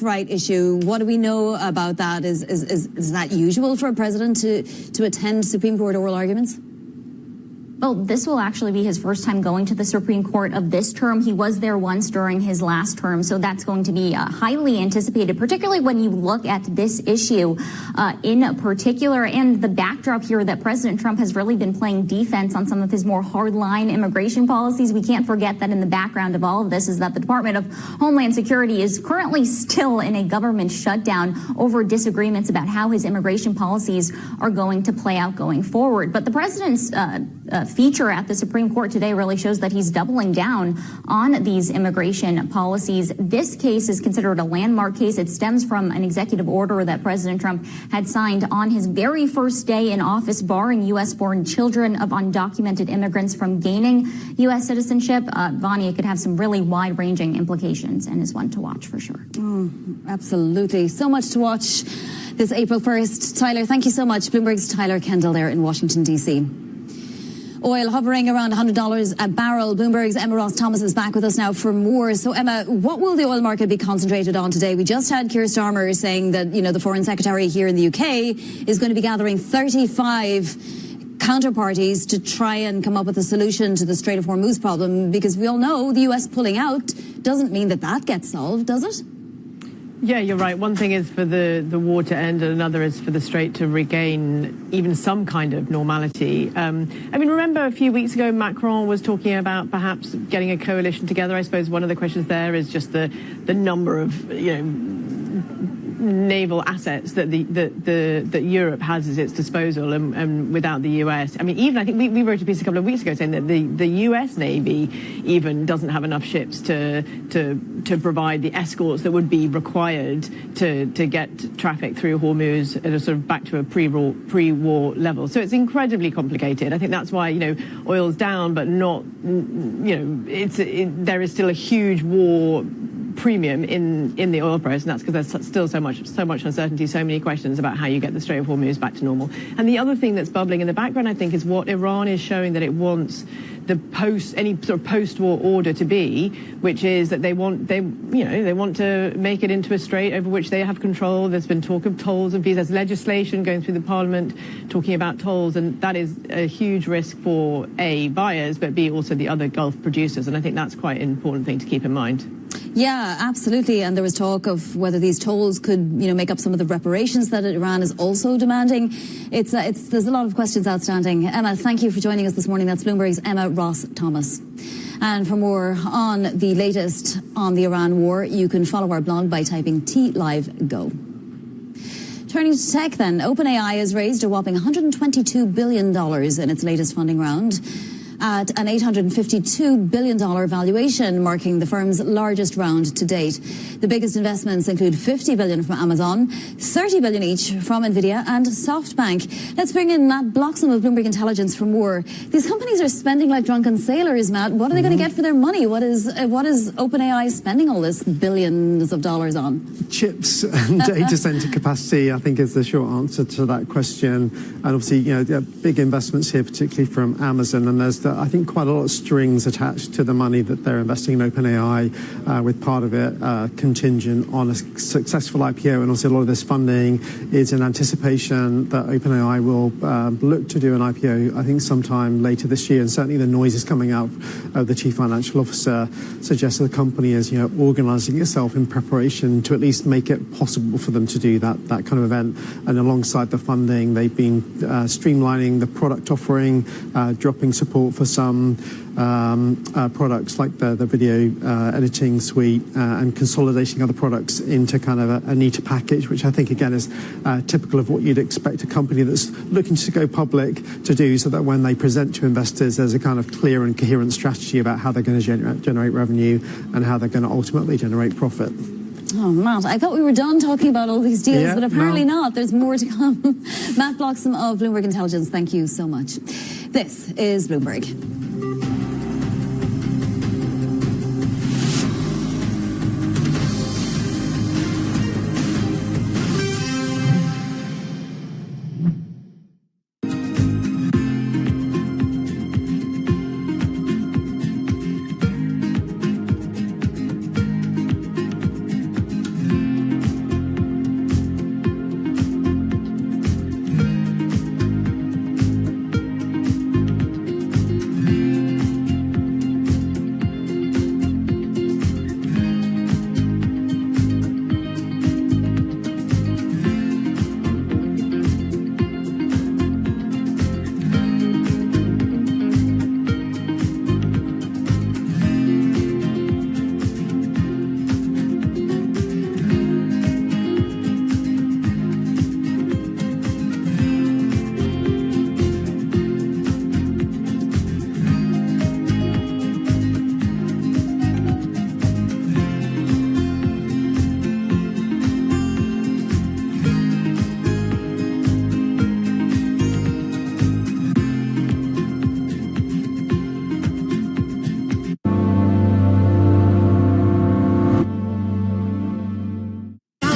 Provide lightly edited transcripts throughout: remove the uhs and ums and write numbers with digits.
Right issue. What do we know about that? Is that usual for a president to attend Supreme Court oral arguments? Well, this will actually be his first time going to the Supreme Court of this term. He was there once during his last term, so that's going to be highly anticipated, particularly when you look at this issue in particular and the backdrop here that President Trump has really been playing defense on some of his more hardline immigration policies. We can't forget that in the background of all of this is that the Department of Homeland Security is currently still in a government shutdown over disagreements about how his immigration policies are going to play out going forward. But the president's feature at the Supreme Court today really shows that he's doubling down on these immigration policies. This case is considered a landmark case. It stems from an executive order that President Trump had signed on his very first day in office, barring U.S.-born children of undocumented immigrants from gaining U.S. citizenship. Vonnie, it could have some really wide-ranging implications and is one to watch for sure. Oh, absolutely. So much to watch this April 1st. Tyler, thank you so much. Bloomberg's Tyler Kendall there in Washington, D.C. Oil hovering around $100 a barrel. Bloomberg's Emma Ross Thomas is back with us now for more. So, Emma, what will the oil market be concentrated on today? We just had Keir Starmer saying that, the Foreign Secretary here in the UK is going to be gathering 35 counterparties to try and come up with a solution to the Strait of Hormuz problem, because we all know the US pulling out doesn't mean that gets solved, does it? Yeah, you're right. One thing is for the war to end, and another is for the Strait to regain even some kind of normality. Remember a few weeks ago, Macron was talking about perhaps getting a coalition together. I suppose one of the questions there is just the number of, naval assets that Europe has at its disposal, and without the US. I think we wrote a piece a couple of weeks ago saying that the US Navy even doesn't have enough ships to provide the escorts that would be required to get traffic through Hormuz at a sort of back to a pre-war level. So it's incredibly complicated. I think that's why oil's down, but not there is still a huge war premium in the oil price, and that's because there's still so much uncertainty, so many questions about how you get the Strait of Hormuz back to normal. And the other thing that's bubbling in the background, I think, is what Iran is showing that it wants any sort of post-war order to be, which is that they want to make it into a strait over which they have control. There's been talk of tolls and fees. There's legislation going through the parliament talking about tolls, and that is a huge risk for A, buyers, but B, also the other Gulf producers. And I think that's quite an important thing to keep in mind. Yeah, absolutely. And there was talk of whether these tolls could, make up some of the reparations that Iran is also demanding. There's a lot of questions outstanding. Emma, thank you for joining us this morning. That's Bloomberg's Emma Ross Thomas. And for more on the latest on the Iran war, you can follow our blog by typing TLiveGo. Turning to tech then, OpenAI has raised a whopping $122 billion in its latest funding round, at an $852 billion valuation, marking the firm's largest round to date. The biggest investments include $50 billion from Amazon, $30 billion each from NVIDIA and SoftBank. Let's bring in Matt Bloxham of Bloomberg Intelligence for more. These companies are spending like drunken sailors, Matt. What are they going to get for their money? What is OpenAI spending all this billions of dollars on? Chips and data center capacity, I think, is the short answer to that question. And obviously, there are big investments here, particularly from Amazon, and there's I think quite a lot of strings attached to the money that they're investing in OpenAI, with part of it contingent on a successful IPO. And also a lot of this funding is in anticipation that OpenAI will look to do an IPO, I think, sometime later this year. And certainly the noises coming out of the chief financial officer suggests that the company is, organizing itself in preparation to at least make it possible for them to do that kind of event. And alongside the funding, they've been streamlining the product offering, dropping support for some products like the video editing suite, and consolidating other products into kind of a neater package, which I think, again, is typical of what you'd expect a company that's looking to go public to do, so that when they present to investors, there's a kind of clear and coherent strategy about how they're going to generate revenue and how they're going to ultimately generate profit. Oh, Matt, I thought we were done talking about all these deals, but apparently not. There's more to come. Matt Bloxham of Bloomberg Intelligence, thank you so much. This is Bloomberg.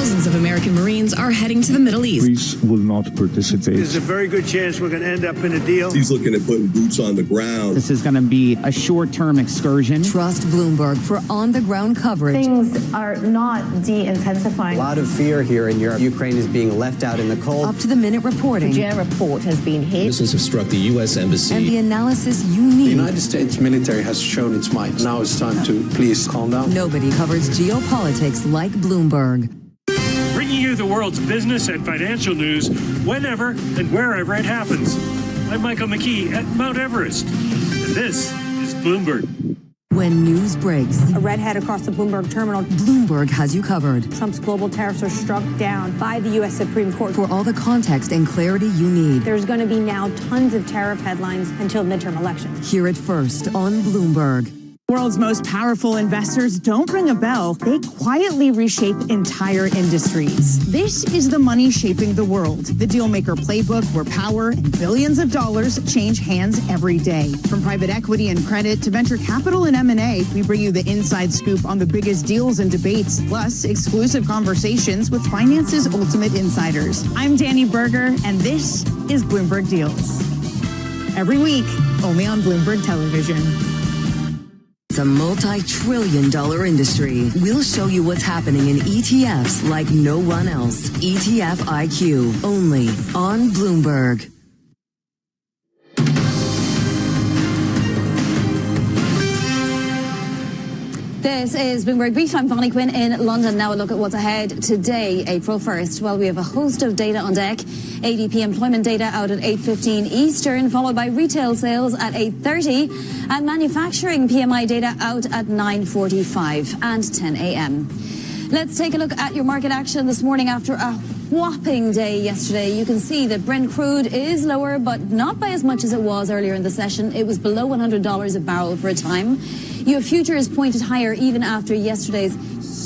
Thousands of American Marines are heading to the Middle East. Greece will not participate. There's a very good chance we're going to end up in a deal. He's looking at putting boots on the ground. This is going to be a short-term excursion. Trust Bloomberg for on-the-ground coverage. Things are not de-intensifying. A lot of fear here in Europe. Ukraine is being left out in the cold. Up-to-the-minute reporting. The Fujin report has been hit. Missiles have struck the U.S. Embassy. And the analysis you need. The United States military has shown its might. Now it's time to please calm down. Nobody covers geopolitics like Bloomberg. Bringing you the world's business and financial news whenever and wherever it happens. I'm Michael McKee at Mount Everest. And this is Bloomberg. When news breaks, a redhead across the Bloomberg terminal. Bloomberg has you covered. Trump's global tariffs are struck down by the U.S. Supreme Court. For all the context and clarity you need. There's going to be now tons of tariff headlines until midterm elections. Hear it first on Bloomberg. World's most powerful investors don't ring a bell. They quietly reshape entire industries. This is the money shaping the world. The Dealmaker playbook, where power and billions of dollars change hands every day. From private equity and credit to venture capital and M&A, we bring you the inside scoop on the biggest deals and debates, plus exclusive conversations with finance's ultimate insiders. I'm Danny Berger, and this is Bloomberg Deals. Every week, only on Bloomberg Television. It's a multi-trillion-dollar industry. We'll show you what's happening in ETFs like no one else. ETF IQ, only on Bloomberg. This is Bloomberg Brief. I'm Vonnie Quinn in London. Now a look at what's ahead today, April 1st. Well, we have a host of data on deck. ADP employment data out at 8:15 Eastern, followed by retail sales at 8:30, and manufacturing PMI data out at 9:45 and 10 a.m. Let's take a look at your market action this morning after a whopping day yesterday. You can see that Brent crude is lower, but not by as much as it was earlier in the session. It was below $100 a barrel for a time. You have futures pointed higher even after yesterday's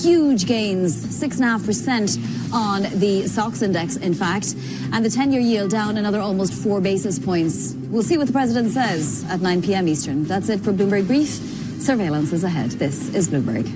huge gains, 6.5% on the SOX index, in fact, and the 10-year yield down another almost 4 basis points. We'll see what the president says at 9 p.m. Eastern. That's it for Bloomberg Brief. Surveillance is ahead. This is Bloomberg.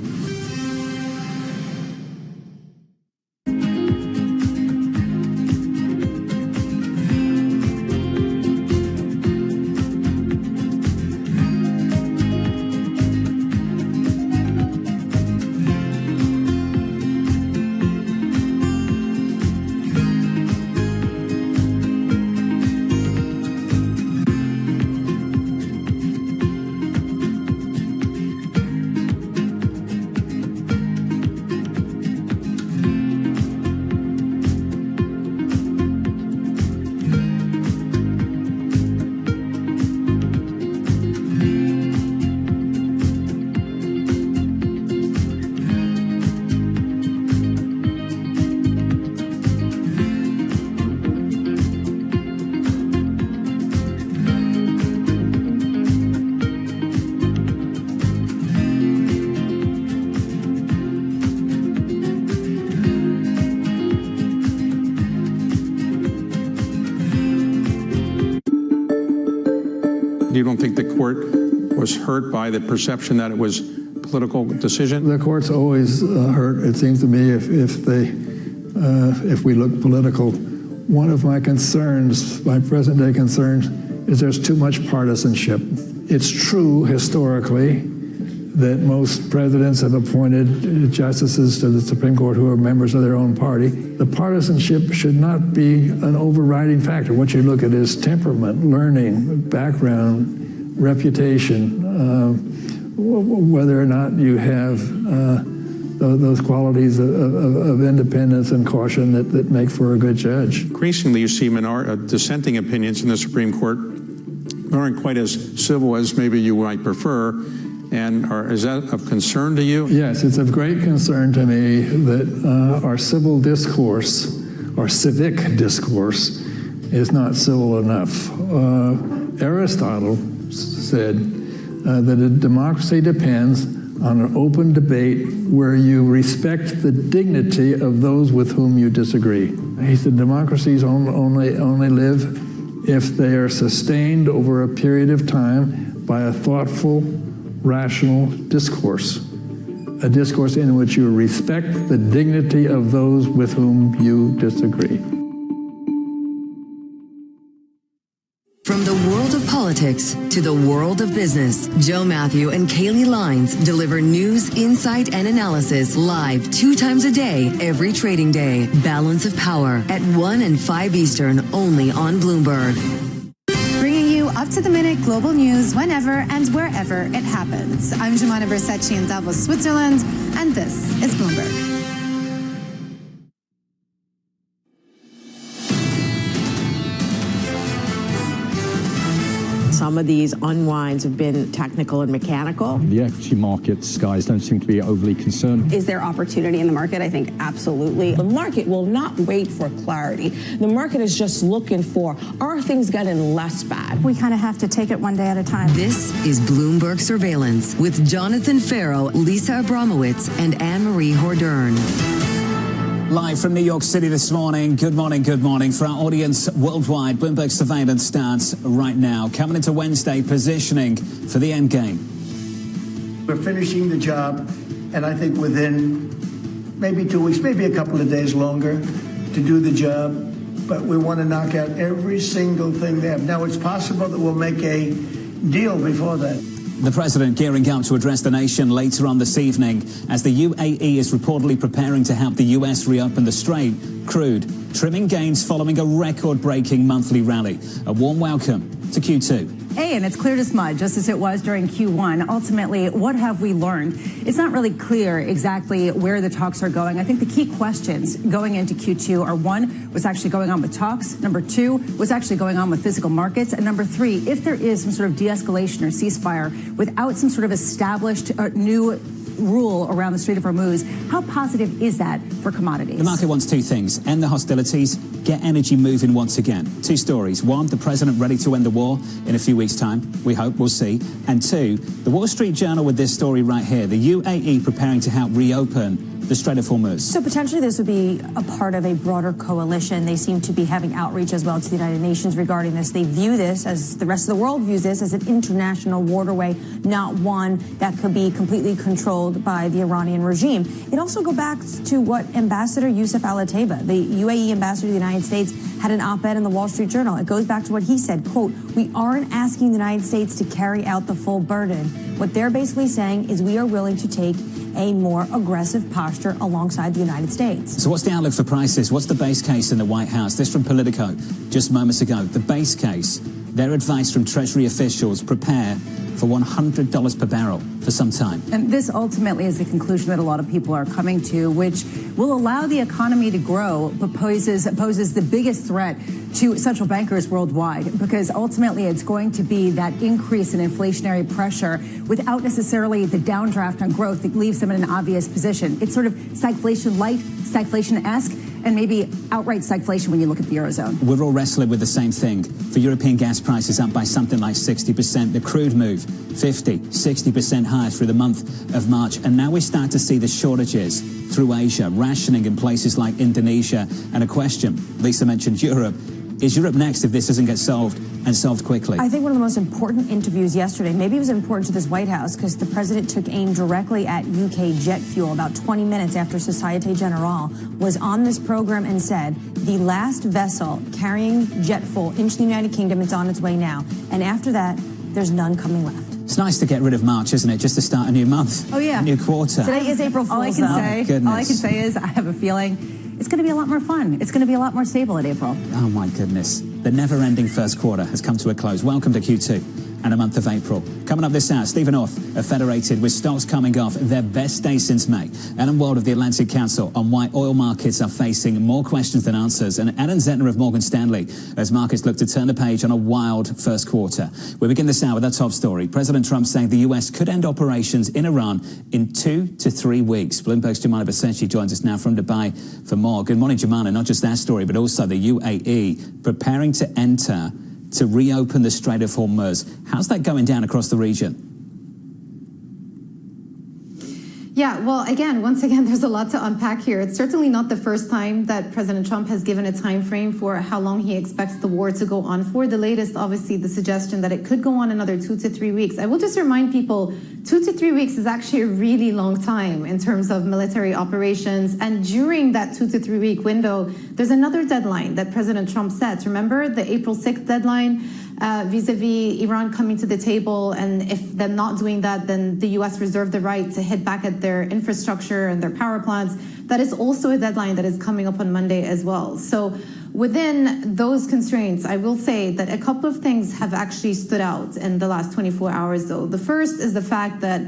You don't think the court was hurt by the perception that it was a political decision? The court's always hurt, it seems to me, if we look political. One of my concerns, my present-day concerns, is there's too much partisanship. It's true historically that most presidents have appointed justices to the Supreme Court who are members of their own party. The partisanship should not be an overriding factor. What you look at is temperament, learning, background, reputation, whether or not you have those qualities of independence and caution that make for a good judge. Increasingly, you see dissenting opinions in the Supreme Court aren't quite as civil as maybe you might prefer. And is that of concern to you? Yes, it's of great concern to me that our civil discourse, our civic discourse, is not civil enough. Aristotle said that a democracy depends on an open debate where you respect the dignity of those with whom you disagree. He said democracies only live if they are sustained over a period of time by a thoughtful, rational discourse. a discourse in which you respect the dignity of those with whom you disagree. From the world of politics to the world of business, Joe Matthew and Kaylee Lines deliver news, insight, and analysis live 2 times a day, every trading day. Balance of Power at 1 and 5 Eastern, only on Bloomberg. Bringing you up-to-the-minute global news whenever and wherever it happens. I'm Jemana Bersecci in Davos, Switzerland, and this is Bloomberg. Some of these unwinds have been technical and mechanical. The equity markets, guys, don't seem to be overly concerned. Is there opportunity in the market? I think absolutely. The market will not wait for clarity. The market is just looking for, are things getting less bad? We kind of have to take it one day at a time. This is Bloomberg Surveillance with Jonathan Farrow, Lisa Abramowitz, and Anne-Marie Hordern. Live from New York City this morning. Good morning, good morning. For our audience worldwide, Bloomberg Surveillance starts right now. Coming into Wednesday, positioning for the end game. We're finishing the job, and I think within maybe 2 weeks, maybe a couple of days longer to do the job. But we want to knock out every single thing they have. Now, it's possible that we'll make a deal before that. The president gearing up to address the nation later on this evening as the UAE is reportedly preparing to help the US reopen the strait. Crude trimming gains following a record-breaking monthly rally. A warm welcome to Q2. Hey, and it's clear as mud, just as it was during Q1. Ultimately, what have we learned? It's not really clear exactly where the talks are going. I think the key questions going into Q2 are, 1, what's actually going on with talks? Number 2, what's actually going on with physical markets? And number 3, if there is some sort of de-escalation or ceasefire without some sort of established new rule around the Strait of Hormuz, how positive is that for commodities? The market wants 2 things: end the hostilities, get energy moving once again. 2 stories. 1, the president ready to end the war in a few weeks' time. We hope, we'll see. And 2, the Wall Street Journal with this story right here. The UAE preparing to help reopen the Strait of Hormuz. So potentially this would be a part of a broader coalition. They seem to be having outreach as well to the United Nations regarding this. They view this, as the rest of the world views this, as an international waterway, not one that could be completely controlled by the Iranian regime. It also goes back to what Ambassador Youssef Al-Otaiba, the UAE ambassador to the United States, had an op-ed in the Wall Street Journal. It goes back to what he said, quote, "We aren't asking the United States to carry out the full burden. What they're basically saying is we are willing to take a more aggressive posture alongside the United States." So what's the outlook for prices? What's the base case in the White House? This from Politico just moments ago. The base case, their advice from Treasury officials: prepare for $100 per barrel for some time. And this ultimately is the conclusion that a lot of people are coming to, which will allow the economy to grow, but poses the biggest threat to central bankers worldwide, because ultimately it's going to be that increase in inflationary pressure without necessarily the downdraft on growth that leaves them in an obvious position. It's sort of stagflation light, stagflation-esque, and maybe outright stagflation when you look at the Eurozone. We're all wrestling with the same thing. For European gas prices up by something like 60%. The crude move 50, 60% higher through the month of March. And now we start to see the shortages through Asia, rationing in places like Indonesia. And a question, Lisa mentioned Europe. Is Europe next if this doesn't get solved, and solved quickly? I think one of the most important interviews yesterday, maybe it was important to this White House, because the president took aim directly at UK jet fuel about 20 minutes after Societe Generale was on this program and said, the last vessel carrying jet fuel into the United Kingdom is on its way now. And after that, there's none coming left. It's nice to get rid of March, isn't it? Just to start a new month. Oh, yeah. A new quarter. Today is April Fool's. All I can say is I have a feeling it's going to be a lot more fun. It's going to be a lot more stable in April. Oh, my goodness. The never-ending first quarter has come to a close. Welcome to Q2 and a month of April. Coming up this hour, Stephen North of Federated, with stocks coming off their best day since May. Ellen Wald of the Atlantic Council on why oil markets are facing more questions than answers. And Ellen Zentner of Morgan Stanley as markets look to turn the page on a wild first quarter. We begin this hour with our top story. President Trump saying the U.S. could end operations in Iran in 2 to 3 weeks. Bloomberg's Jemana Bersecci joins us now from Dubai for more. Good morning, Jemana. Not just that story, but also the UAE preparing to enter to reopen the Strait of Hormuz. How's that going down across the region? Yeah, well, once again, there's a lot to unpack here. It's certainly not the first time that President Trump has given a time frame for how long he expects the war to go on for. The latest, obviously, the suggestion that it could go on another 2 to 3 weeks. I will just remind people, 2 to 3 weeks is actually a really long time in terms of military operations. And during that 2 to 3 week window, there's another deadline that President Trump set. Remember the April 6th deadline? Vis-a-vis Iran coming to the table, and if they're not doing that, then the U.S. reserved the right to hit back at their infrastructure and their power plants. That is also a deadline that is coming up on Monday as well. So within those constraints, I will say that a couple of things have actually stood out in the last 24 hours, though. The first is the fact that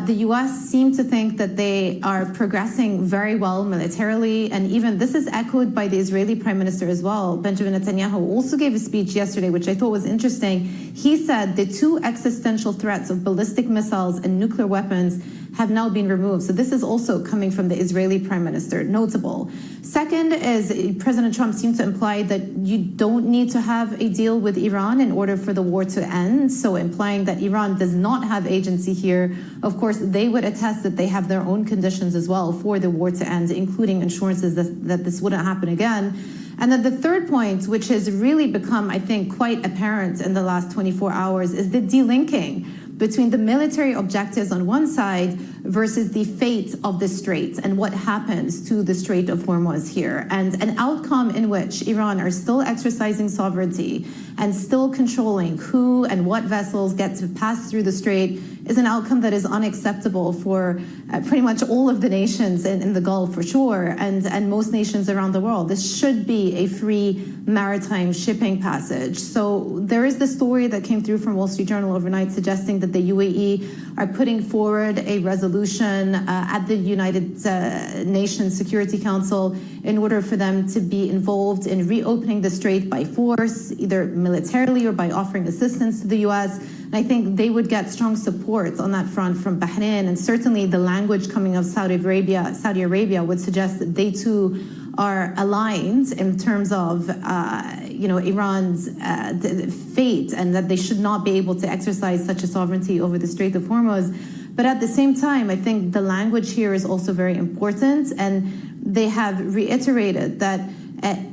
the U.S. seem to think that they are progressing very well militarily, and even this is echoed by the Israeli Prime Minister as well. Benjamin Netanyahu also gave a speech yesterday, which I thought was interesting. He said the two existential threats of ballistic missiles and nuclear weapons have now been removed. So this is also coming from the Israeli Prime Minister, notable. Second is President Trump seemed to imply that you don't need to have a deal with Iran in order for the war to end, so implying that Iran does not have agency here. Of course, they would attest that they have their own conditions as well for the war to end, including assurances that this wouldn't happen again. And then the third point, which has really become, I think, quite apparent in the last 24 hours, is the delinking between the military objectives on one side versus the fate of the Strait and what happens to the Strait of Hormuz here. And an outcome in which Iran are still exercising sovereignty and still controlling who and what vessels get to pass through the Strait is an outcome that is unacceptable for pretty much all of the nations in the Gulf, for sure, and most nations around the world. This should be a free maritime shipping passage. So there is the story that came through from Wall Street Journal overnight suggesting that the UAE are putting forward a resolution at the United Nations Security Council in order for them to be involved in reopening the Strait by force, either militarily or by offering assistance to the U.S. And I think they would get strong support on that front from Bahrain, and certainly the language coming of Saudi Arabia would suggest that they too are aligned in terms of Iran's fate, and that they should not be able to exercise such a sovereignty over the Strait of Hormuz. But at the same time, I think the language here is also very important, and they have reiterated that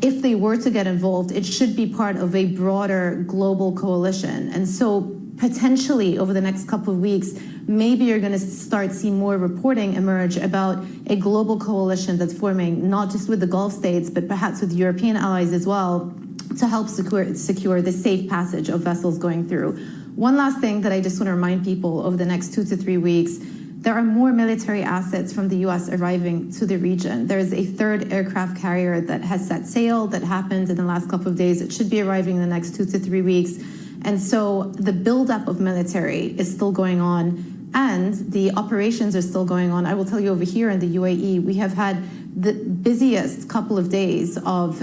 if they were to get involved, it should be part of a broader global coalition. And so potentially over the next couple of weeks, maybe you're going to start seeing more reporting emerge about a global coalition that's forming, not just with the Gulf states, but perhaps with European allies as well, to help secure the safe passage of vessels going through. One last thing that I just want to remind people over the next 2 to 3 weeks, there are more military assets from the U.S. arriving to the region. There is a third aircraft carrier that has set sail that happened in the last couple of days. It should be arriving in the next 2 to 3 weeks. And so the buildup of military is still going on, and the operations are still going on. I will tell you, over here in the UAE, we have had the busiest couple of days of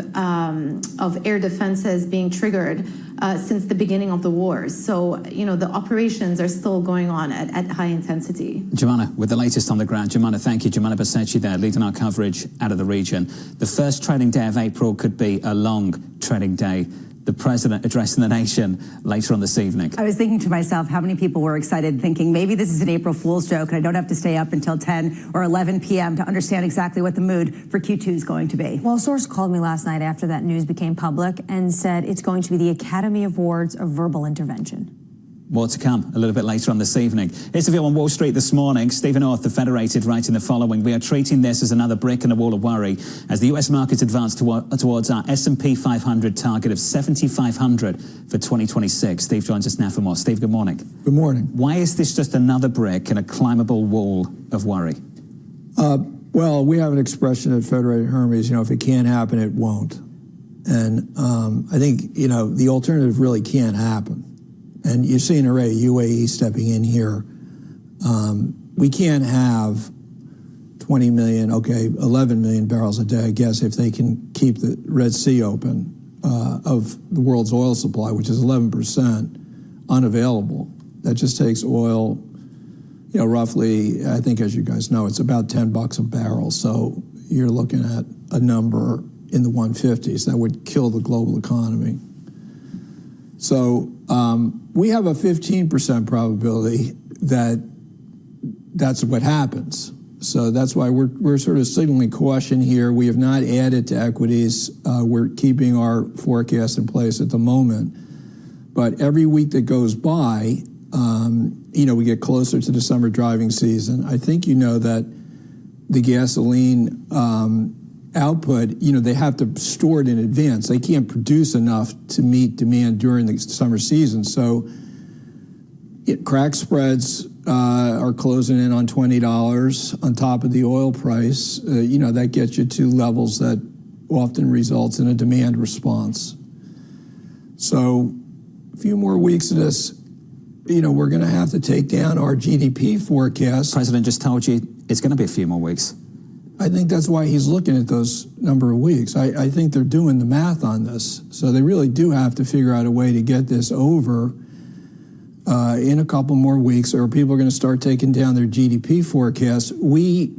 air defenses being triggered since the beginning of the war. So, the operations are still going on at high intensity. Jumana, with the latest on the ground. Jumana, thank you. Jumana Basechi there, leading our coverage out of the region. The first trading day of April could be a long trading day. The president addressing the nation later on this evening. I was thinking to myself, how many people were excited, thinking maybe this is an April Fool's joke and I don't have to stay up until 10 or 11 p.m. to understand exactly what the mood for Q2 is going to be. Well, a source called me last night after that news became public and said it's going to be the Academy Awards of verbal intervention. More to come a little bit later on this evening. Here's the view on Wall Street this morning. Stephen Orth, The Federated, writing the following: we are treating this as another brick in the wall of worry as the US markets advance towards our S&P 500 target of 7,500 for 2026. Steve joins us now for more. Steve, good morning. Good morning. Why is this just another brick in a climbable wall of worry? Well, we have an expression at Federated Hermes, if it can't happen, it won't. And I think, the alternative really can't happen. And you've seen already UAE stepping in here. We can't have 20 million, 11 million barrels a day, I guess, if they can keep the Red Sea open of the world's oil supply, which is 11% unavailable. That just takes oil, roughly, I think, as you guys know, it's about $10 a barrel. So you're looking at a number in the 150s that would kill the global economy. So we have a 15% probability that that's what happens. So that's why we're sort of signaling caution here. We have not added to equities. We're keeping our forecast in place at the moment. But every week that goes by, we get closer to the summer driving season. I think you know that the gasoline output, they have to store it in advance. They can't produce enough to meet demand during the summer season. So crack spreads are closing in on $20 on top of the oil price. That gets you to levels that often results in a demand response. So a few more weeks of this, we're going to have to take down our GDP forecast. The president just told you it's going to be a few more weeks. I think that's why he's looking at those number of weeks. I think they're doing the math on this. So they really do have to figure out a way to get this over in a couple more weeks, or people are going to start taking down their GDP forecasts. We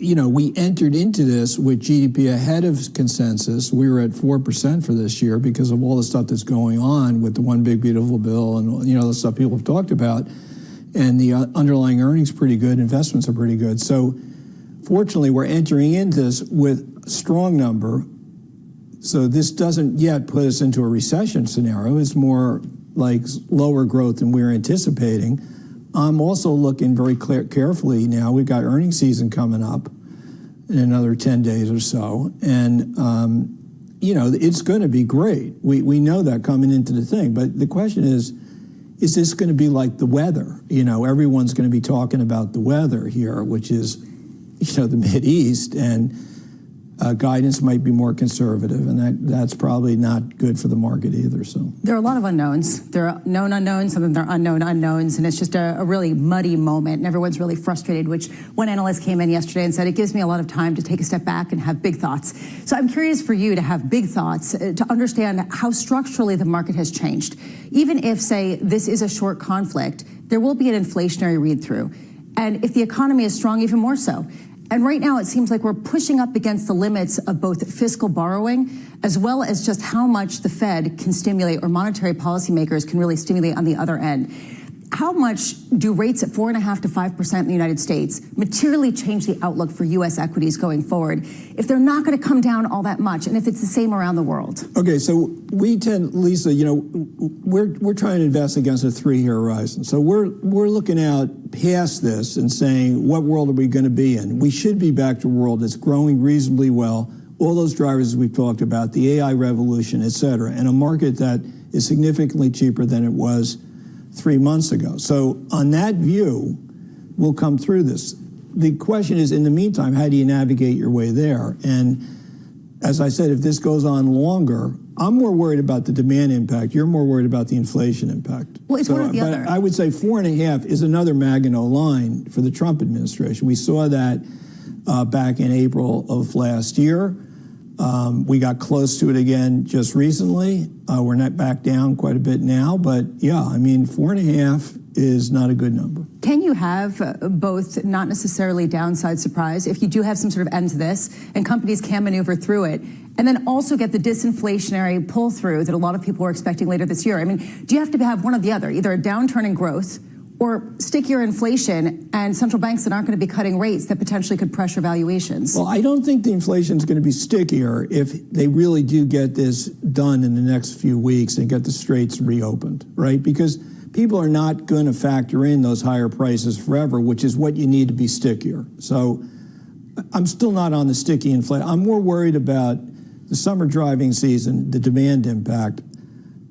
entered into this with GDP ahead of consensus. We were at 4% for this year because of all the stuff that's going on with the One Big Beautiful Bill and, the stuff people have talked about. And the underlying earnings pretty good. Investments are pretty good. So fortunately, we're entering into this with a strong number. So this doesn't yet put us into a recession scenario. It's more like lower growth than we're anticipating. I'm also looking very carefully now. We've got earnings season coming up in another 10 days or so. And, it's going to be great. We know that coming into the thing. But the question is this going to be like the weather? Everyone's going to be talking about the weather here, which is, the Mideast, and guidance might be more conservative, and that's probably not good for the market either. So there are a lot of unknowns. There are known unknowns, some of them are unknown unknowns, and it's just a really muddy moment, and everyone's really frustrated, which one analyst came in yesterday and said, it gives me a lot of time to take a step back and have big thoughts. So I'm curious for you to have big thoughts, to understand how structurally the market has changed. Even if, say, this is a short conflict, there will be an inflationary read-through. And if the economy is strong, even more so. And right now, it seems like we're pushing up against the limits of both fiscal borrowing as well as just how much the Fed can stimulate, or monetary policymakers can really stimulate on the other end. How much do rates at 4.5% to 5% in the United States materially change the outlook for U.S. equities going forward if they're not going to come down all that much, and if it's the same around the world? Okay, so we tend, Lisa, we're trying to invest against a 3-year horizon. So we're looking out past this and saying, what world are we going to be in? We should be back to a world that's growing reasonably well, all those drivers we've talked about, the AI revolution, et cetera, and a market that is significantly cheaper than it was 3 months ago. So on that view, we'll come through this. The question is, in the meantime, how do you navigate your way there? And as I said, if this goes on longer, I'm more worried about the demand impact. You're more worried about the inflation impact. Well, it's one or the other. I would say 4.5 is another Maginot line for the Trump administration. We saw that back in April of last year. We got close to it again just recently. We're not back down quite a bit now, but yeah, 4.5 is not a good number. Can you have both, not necessarily downside surprise, if you do have some sort of end to this and companies can maneuver through it, and then also get the disinflationary pull through that a lot of people are expecting later this year? Do you have to have one or the other, either a downturn in growth or stickier inflation and central banks that aren't going to be cutting rates that potentially could pressure valuations? Well, I don't think the inflation is going to be stickier if they really do get this done in the next few weeks and get the straits reopened, right? Because people are not going to factor in those higher prices forever, which is what you need to be stickier. So I'm still not on the sticky inflation. I'm more worried about the summer driving season, the demand impact.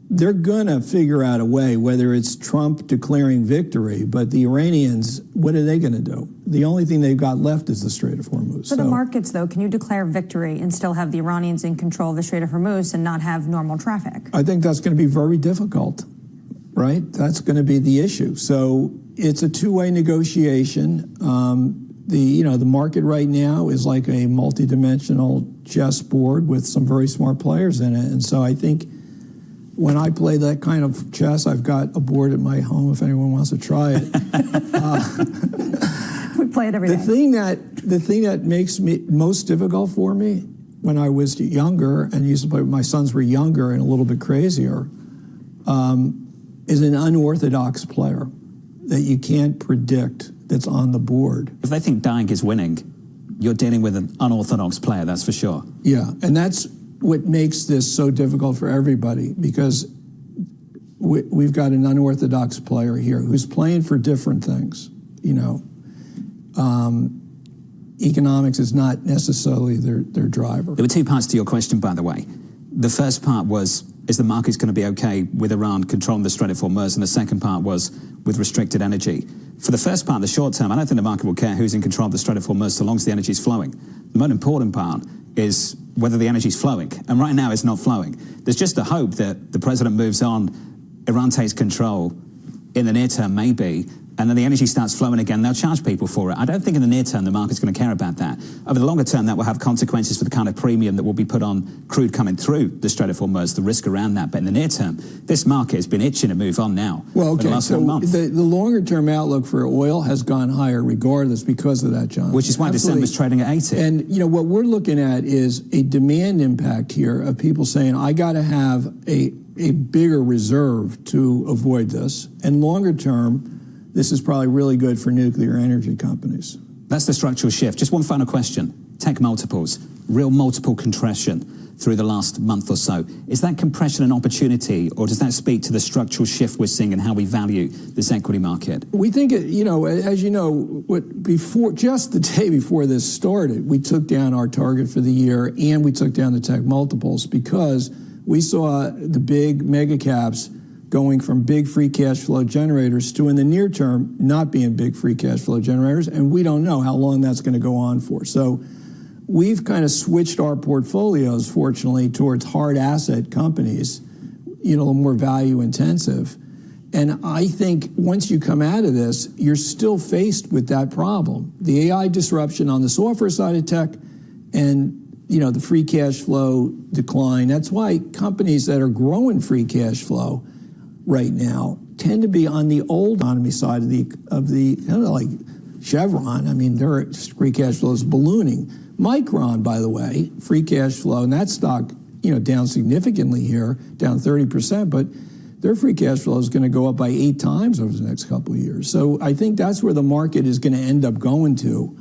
They're going to figure out a way, whether it's Trump declaring victory, but the Iranians, what are they going to do? The only thing they've got left is the Strait of Hormuz. For the markets, though, can you declare victory and still have the Iranians in control of the Strait of Hormuz and not have normal traffic? I think that's going to be very difficult, right? That's going to be the issue. So it's a two-way negotiation. The market right now is like a multidimensional chessboard with some very smart players in it. And so I think when I play that kind of chess, I've got a board at my home if anyone wants to try it. We play it every day. The thing that makes me most difficult for me when I was younger and used to play when my sons were younger and a little bit crazier is an unorthodox player that you can't predict that's on the board. If they think Dying is winning, you're dealing with an unorthodox player, that's for sure. Yeah, and that's what makes this so difficult for everybody, because we've got an unorthodox player here who's playing for different things. You know, economics is not necessarily their driver. There were two parts to your question, by the way. The first part was, is the markets going to be okay with Iran controlling the Strait of Hormuz? And the second part was with restricted energy. For the first part, the short term, I don't think the market will care who's in control of the Strait of Hormuz so long as the energy is flowing. The most important part is whether the energy is flowing. And right now it's not flowing. There's just a hope that the president moves on, Iran takes control in the near term, maybe, and then the energy starts flowing again, they'll charge people for it. I don't think in the near term the market's going to care about that. Over the longer term, that will have consequences for the kind of premium that will be put on crude coming through the Strait of Hormuz, the risk around that. But in the near term, this market has been itching to move on now. Well, for the okay, last so 1 month. the longer term outlook for oil has gone higher regardless because of that, John. Which is why December's trading at 80. And, you know, what we're looking at is a demand impact here of people saying, I got to have a bigger reserve to avoid this. And longer term, this is probably really good for nuclear energy companies. That's the structural shift. Just one final question. Tech multiples, real multiple compression through the last month or so. Is that compression an opportunity, or does that speak to the structural shift we're seeing in how we value this equity market? We think, you know, as you know, just the day before this started, we took down our target for the year and we took down the tech multiples because we saw the big mega caps going from big free cash flow generators to, in the near term, not being big free cash flow generators, and we don't know how long that's going to go on for. So we've kind of switched our portfolios, fortunately, towards hard asset companies, you know, more value intensive. And I think once you come out of this, you're still faced with that problem. The AI disruption on the software side of tech and, you know, the free cash flow decline. That's why companies that are growing free cash flow right now tend to be on the old economy side of the kind of like Chevron. I mean, their free cash flow is ballooning. Micron, by the way, free cash flow, and that stock, you know, down significantly here, down 30%, but their free cash flow is going to go up by 8 times over the next couple of years. So I think that's where the market is going to end up going to.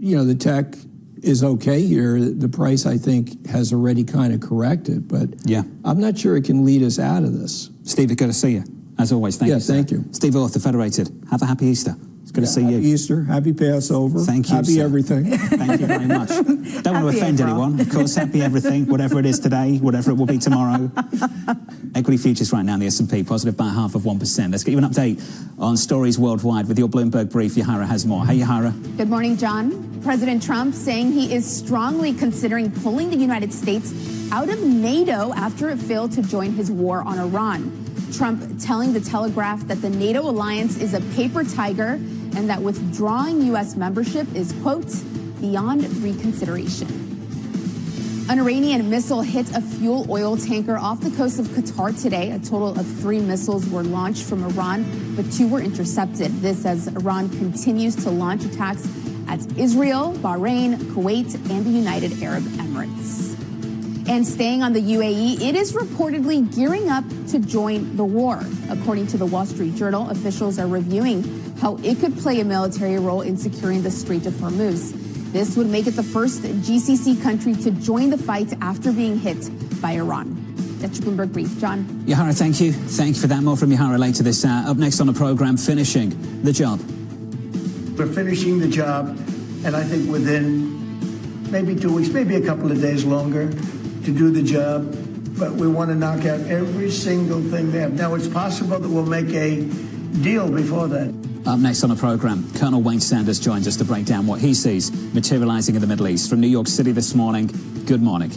You know, the tech is okay here. The price, I think, has already kind of corrected, but yeah, I'm not sure it can lead us out of this. Steve, good to see you. As always, thank you. Yeah, thank you. Steve Orth, The Federated. Have a happy Easter. It's good to see you. Happy Easter, happy Passover. Thank you. Happy sir. everything. Thank you very much. Don't want to offend anyone. Of course, happy everything, whatever it is today, whatever it will be tomorrow. Equity futures right now in the S&P, positive by 0.5%. Let's get you an update on stories worldwide with your Bloomberg brief. Yahara has more. Hey, Yahara. Good morning, John. President Trump saying he is strongly considering pulling the United States out of NATO after it failed to join his war on Iran. Trump telling The Telegraph that the NATO alliance is a paper tiger and that withdrawing U.S. membership is, quote, beyond reconsideration. An Iranian missile hit a fuel oil tanker off the coast of Qatar today. A total of 3 missiles were launched from Iran, but 2 were intercepted. This as Iran continues to launch attacks at Israel, Bahrain, Kuwait, and the United Arab Emirates. And staying on the UAE, it is reportedly gearing up to join the war. According to the Wall Street Journal, officials are reviewing how it could play a military role in securing the Strait of Hormuz. This would make it the first GCC country to join the fight after being hit by Iran. That's your Bloomberg Brief. John? Yahara, thank you. Thank you for that. More from Yahara later this hour. Up next on the program, finishing the job. We're finishing the job, and I think within maybe 2 weeks, maybe a couple of days longer to do the job, but we want to knock out every single thing they have. Now, it's possible that we'll make a deal before that. Up next on the program, Colonel Wayne Sanders joins us to break down what he sees materializing in the Middle East. From New York City this morning, good morning.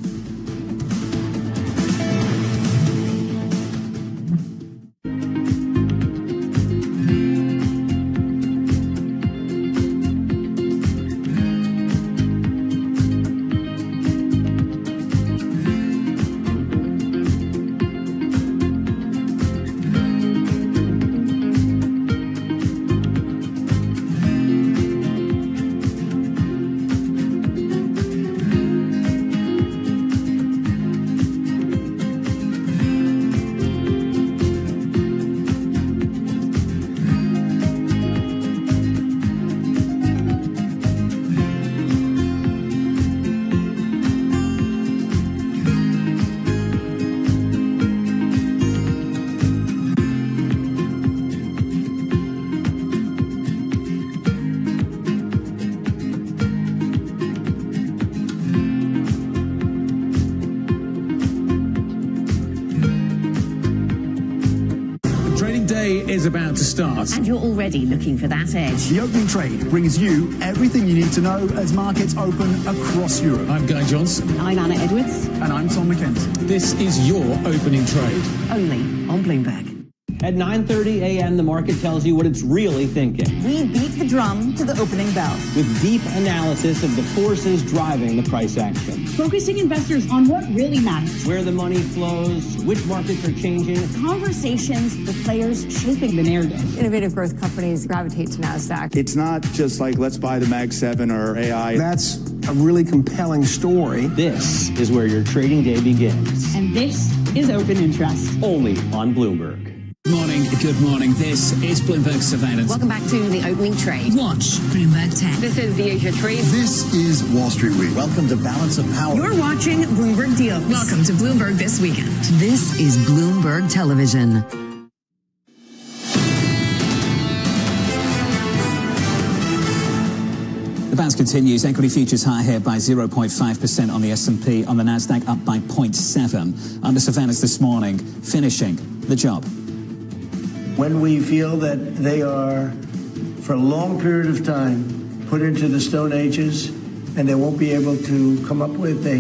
is about to start. And you're already looking for that edge. The Opening Trade brings you everything you need to know as markets open across Europe. I'm Guy Johnson. I'm Anna Edwards. And I'm Tom McKenzie. This is your Opening Trade. Only on Bloomberg. At 9:30 a.m., the market tells you what it's really thinking. We beat the drum to the opening bell. With deep analysis of the forces driving the price action. Focusing investors on what really matters. Where the money flows, which markets are changing. Conversations with players shaping the narrative. Innovative growth companies gravitate to NASDAQ. It's not just like, let's buy the Mag 7 or AI. That's a really compelling story. This is where your trading day begins. And this is Open Interest. Only on Bloomberg. Good morning. This is Bloomberg Surveillance. Welcome back to the Opening Trade. Watch Bloomberg Tech. This is the Asia Trade. This is Wall Street Week. Welcome to Balance of Power. You're watching Bloomberg Deals. Welcome to Bloomberg This Weekend. This is Bloomberg Television. The bounce continues. Equity futures higher here by 0.5% on the S&P. On the Nasdaq, up by 0.7. Under surveillance this morning, finishing the job. When we feel that they are, for a long period of time, put into the Stone Ages, and they won't be able to come up with a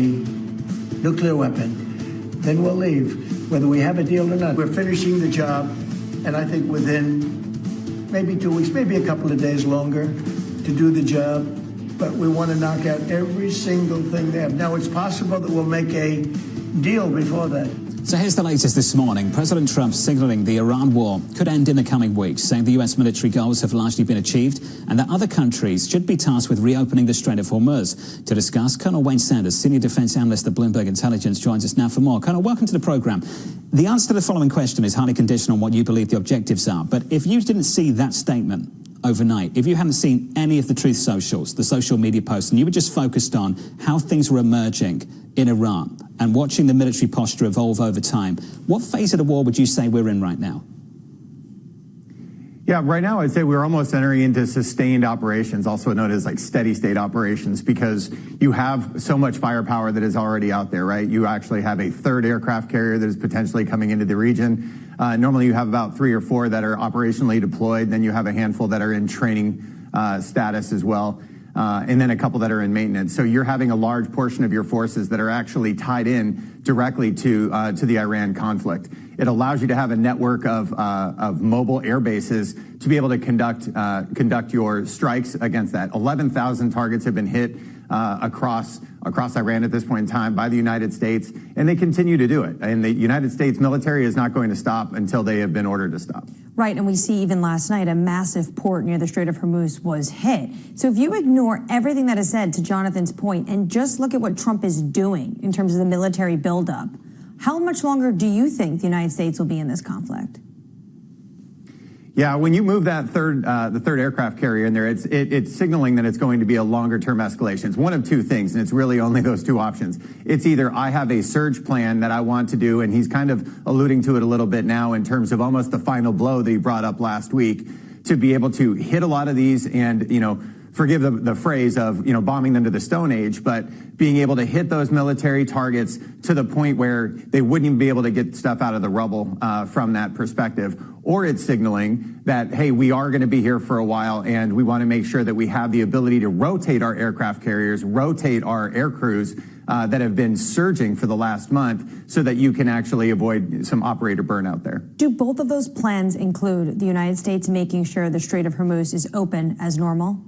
nuclear weapon, then we'll leave, whether we have a deal or not. We're finishing the job, and I think within maybe 2 weeks, maybe a couple of days longer to do the job. But we want to knock out every single thing they have. Now, it's possible that we'll make a deal before that. So here's the latest this morning. President Trump signaling the Iran war could end in the coming weeks, saying the U.S. military goals have largely been achieved and that other countries should be tasked with reopening the Strait of Hormuz. To discuss, Colonel Wayne Sanders, senior defense analyst at Bloomberg Intelligence, joins us now for more. Colonel, welcome to the program. The answer to the following question is highly conditional on what you believe the objectives are. But if you didn't see that statement overnight, if you hadn't seen any of the Truth Socials, the social media posts, and you were just focused on how things were emerging in Iran and watching the military posture evolve over time, what phase of the war would you say we're in right now? Yeah, right now I'd say we're almost entering into sustained operations, also known as like steady state operations, because you have so much firepower that is already out there, right? You actually have a third aircraft carrier that is potentially coming into the region. Normally you have about 3 or 4 that are operationally deployed. Then you have a handful that are in training status as well. And then a couple that are in maintenance. So you're having a large portion of your forces that are actually tied in directly to the Iran conflict. It allows you to have a network of mobile air bases to be able to conduct your strikes against that. 11,000 targets have been hit across Iran at this point in time by the United States, and they continue to do it. And the United States military is not going to stop until they have been ordered to stop. Right, and we see even last night a massive port near the Strait of Hormuz was hit. So if you ignore everything that is said, to Jonathan's point, and just look at what Trump is doing in terms of the military buildup, how much longer do you think the United States will be in this conflict? Yeah, when you move that the third aircraft carrier in there, it's signaling that it's going to be a longer-term escalation. It's one of two things, and it's really only those two options. It's either I have a surge plan that I want to do, and he's kind of alluding to it a little bit now in terms of almost the final blow that he brought up last week, to be able to hit a lot of these and, forgive the phrase of, bombing them to the Stone Age, but being able to hit those military targets to the point where they wouldn't even be able to get stuff out of the rubble from that perspective. Or it's signaling that, hey, we are going to be here for a while, and we want to make sure that we have the ability to rotate our aircraft carriers, rotate our air crews that have been surging for the last month, so that you can actually avoid some operator burnout there. Do both of those plans include the United States making sure the Strait of Hormuz is open as normal?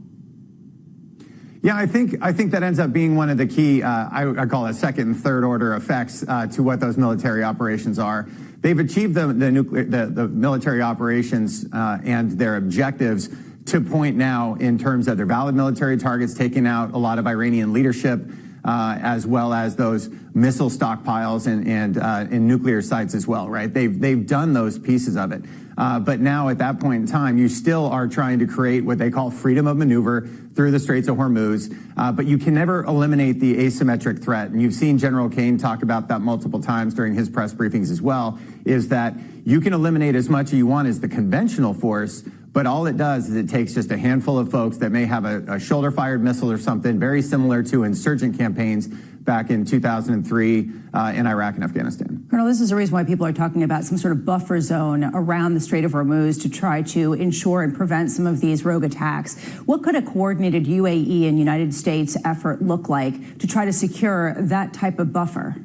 Yeah, I think that ends up being one of the key, I call it second and third order effects to what those military operations are. They've achieved the military operations and their objectives to point now in terms of their valid military targets, taking out a lot of Iranian leadership, as well as those missile stockpiles and nuclear sites as well, right? They've done those pieces of it. But now at that point in time, you still are trying to create what they call freedom of maneuver through the Straits of Hormuz. But you can never eliminate the asymmetric threat. And you've seen General Kane talk about that multiple times during his press briefings as well, is that you can eliminate as much as you want as the conventional force, but all it does is it takes just a handful of folks that may have a shoulder-fired missile or something very similar to insurgent campaigns, back in 2003 in Iraq and Afghanistan. Colonel, this is the reason why people are talking about some sort of buffer zone around the Strait of Hormuz to try to ensure and prevent some of these rogue attacks. What could a coordinated UAE and United States effort look like to try to secure that type of buffer?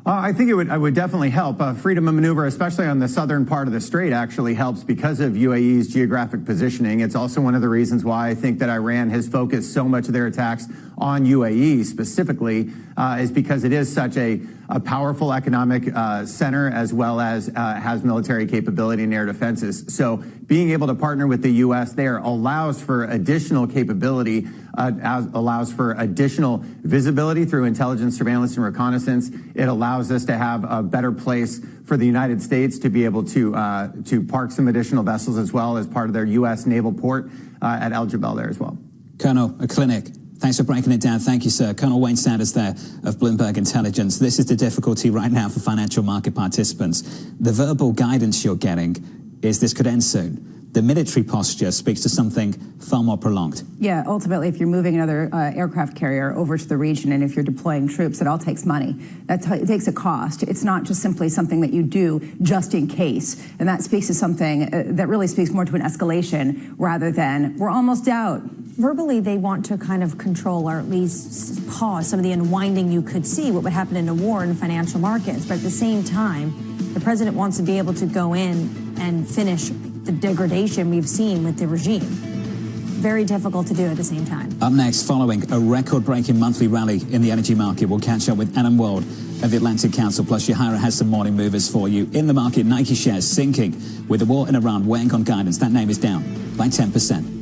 I think it would definitely help. Freedom of maneuver, especially on the southern part of the strait, actually helps because of UAE's geographic positioning. It's also one of the reasons why I think that Iran has focused so much of their attacks on UAE specifically, is because it is such a powerful economic center, as well as has military capability in air defenses. So being able to partner with the U.S. there allows for additional capability, allows for additional visibility through intelligence, surveillance, and reconnaissance. It allows us to have a better place for the United States to be able to park some additional vessels as well as part of their U.S. naval port at El Jebel there as well. Colonel, a clinic. Thanks for breaking it down. Thank you, sir. Colonel Wayne Sanders there of Bloomberg Intelligence. This is the difficulty right now for financial market participants. The verbal guidance you're getting is this could end soon. The military posture speaks to something far more prolonged. Yeah, ultimately, if you're moving another aircraft carrier over to the region and if you're deploying troops, it all takes money. It takes a cost. It's not just simply something that you do just in case. And that speaks to something that really speaks more to an escalation rather than we're almost out. Verbally, they want to kind of control or at least pause some of the unwinding you could see what would happen in a war in financial markets. But at the same time, the president wants to be able to go in and finish the degradation we've seen with the regime. Very difficult to do at the same time. Up next, following a record-breaking monthly rally in the energy market, we'll catch up with Adam Wald of the Atlantic Council. Plus, Yahara has some morning movers for you. In the market, Nike shares sinking with the war in Iran weighing on guidance. That name is down by 10%.